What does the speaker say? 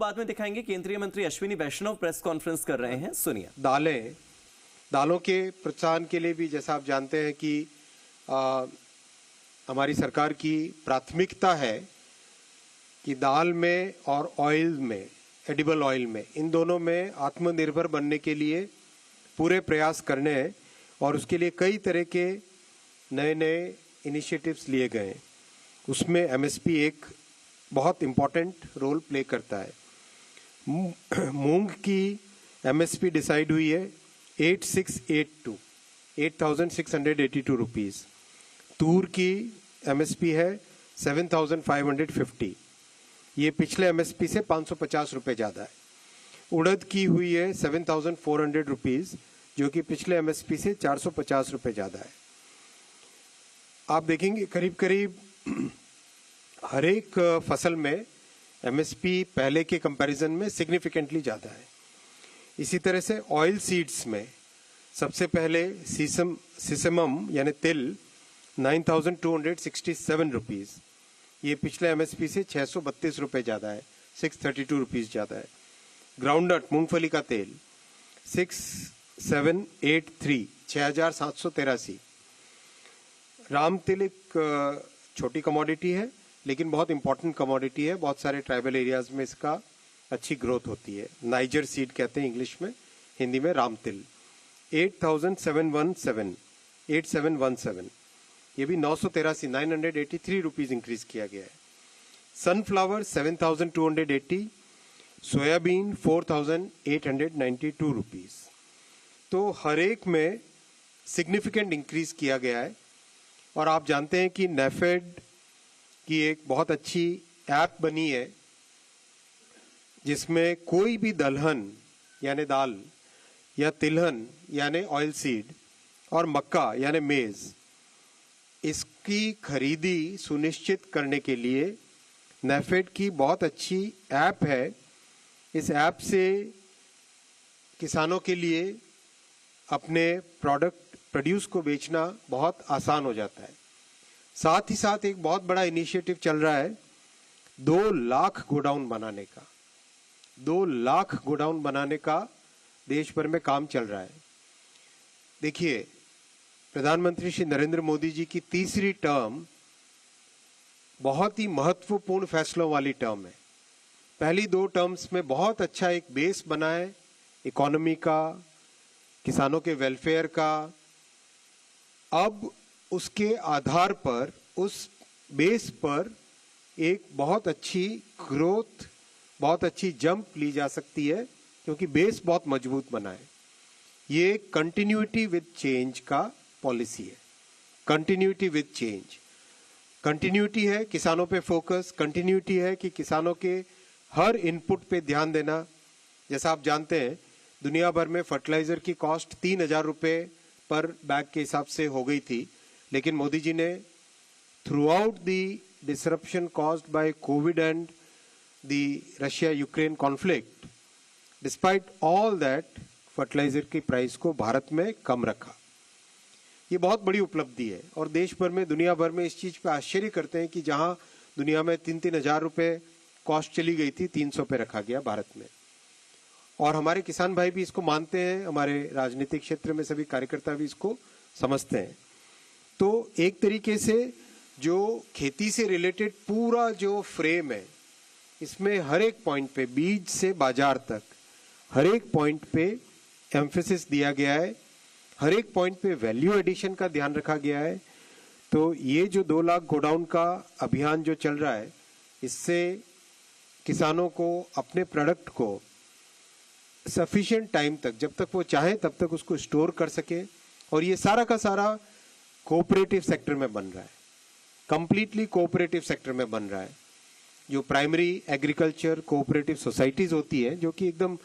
बाद में दिखाएंगे केंद्रीय मंत्री अश्विनी वैष्णव प्रेस कॉन्फ्रेंस कर रहे हैं, सुनिए। दालों के प्रोत्साहन के लिए भी जैसा आप जानते हैं कि हमारी सरकार की प्राथमिकता है कि दाल में और ऑयल में, एडिबल ऑयल में, इन दोनों में आत्मनिर्भर बनने के लिए पूरे प्रयास करने हैं और उसके लिए कई तरह के नए नए इनिशिएटिव्स लिए गए हैं। उसमें एमएसपी एक बहुत इम्पॉर्टेंट रोल प्ले करता है। मूंग की एमएसपी डिसाइड हुई है 8,682 रुपीज़। तूर की एमएसपी है 7,550। ये पिछले एमएसपी से 550 रुपये ज़्यादा है। उड़द की हुई है 7,400 रुपीज़, जो कि पिछले एमएसपी से 450 रुपये ज़्यादा है। आप देखेंगे करीब करीब हर एक फसल में एमएसपी पहले के कंपैरिजन में सिग्निफिकेंटली ज़्यादा है। इसी तरह से ऑयल सीड्स में सबसे पहले सीसमम यानी तिल 9,267 रुपीज़, ये पिछले एमएसपी से 632 रुपये ज़्यादा है, 632 रुपीज़ ज़्यादा है। ग्राउंडनट मूंगफली का तेल 6,783 6,783। राम तिल एक छोटी कमोडिटी है लेकिन बहुत इंपॉर्टेंट कमोडिटी है। बहुत सारे ट्राइबल एरियाज में इसका अच्छी ग्रोथ होती है। नाइजर सीड कहते हैं इंग्लिश में, हिंदी में राम तिल 8,717 ये भी 983 रुपीज़ इंक्रीज किया गया है। Sunflower 7,280, soybean 4,892 rupees. तो हर एक में सिग्निफिकेंट इंक्रीज किया गया है। और आप जानते हैं कि नेफेड की एक बहुत अच्छी ऐप बनी है जिसमें कोई भी दलहन यानी दाल या तिलहन यानी ऑयल सीड और मक्का यानी मेज, इसकी खरीदी सुनिश्चित करने के लिए नेफेड की बहुत अच्छी ऐप है। इस ऐप से किसानों के लिए अपने प्रोड्यूस को बेचना बहुत आसान हो जाता है। साथ ही साथ एक बहुत बड़ा इनिशिएटिव चल रहा है 2 लाख गोडाउन बनाने का। 2 लाख गोडाउन बनाने का देश भर में काम चल रहा है। देखिए, प्रधानमंत्री श्री नरेंद्र मोदी जी की तीसरी टर्म बहुत ही महत्वपूर्ण फैसलों वाली टर्म है। पहली 2 टर्म्स में बहुत अच्छा एक बेस बना है इकोनॉमी का, किसानों के वेलफेयर का। अब उसके आधार पर, उस बेस पर एक बहुत अच्छी ग्रोथ, बहुत अच्छी जंप ली जा सकती है क्योंकि बेस बहुत मजबूत बना है। ये कंटिन्यूटी विद चेंज का पॉलिसी है। कंटिन्यूटी विद चेंज, कंटिन्यूटी है किसानों पे फोकस, कंटिन्यूटी है कि किसानों के हर इनपुट पे ध्यान देना। जैसा आप जानते हैं दुनिया भर में फर्टिलाइजर की कॉस्ट 3,000 रुपये पर बैग के हिसाब से हो गई थी, लेकिन मोदी जी ने throughout the disruption caused by covid and the Russia Ukraine conflict, despite all that, fertiliser की प्राइस को भारत में कम रखा। ये बहुत बड़ी उपलब्धि है और देश भर में, दुनिया भर में इस चीज़ पे आश्चर्य करते हैं कि जहां दुनिया में 3-3 हज़ार रुपये कॉस्ट चली गई थी, 300 पे रखा गया भारत में। और हमारे किसान भाई भी इसको मानते हैं, हमारे राजनीतिक क्षेत्र में सभी कार्यकर्ता भी इसको समझते हैं। तो एक तरीके से जो खेती से रिलेटेड पूरा जो फ्रेम है, इसमें हर एक पॉइंट पे, बीज से बाजार तक, हर एक पॉइंट पे एम्फेसिस दिया गया है। हर एक पॉइंट पे वैल्यू एडिशन का ध्यान रखा गया है। तो ये जो 2 लाख गोडाउन का अभियान जो चल रहा है, इससे किसानों को अपने प्रोडक्ट को सफिशिएंट टाइम तक, जब तक वो चाहे तब तक उसको स्टोर कर सके। और ये सारा का सारा कोऑपरेटिव सेक्टर में बन रहा है, कंप्लीटली कोऑपरेटिव सेक्टर में बन रहा है। जो प्राइमरी एग्रीकल्चर कोऑपरेटिव सोसाइटीज होती है, जो कि एकदम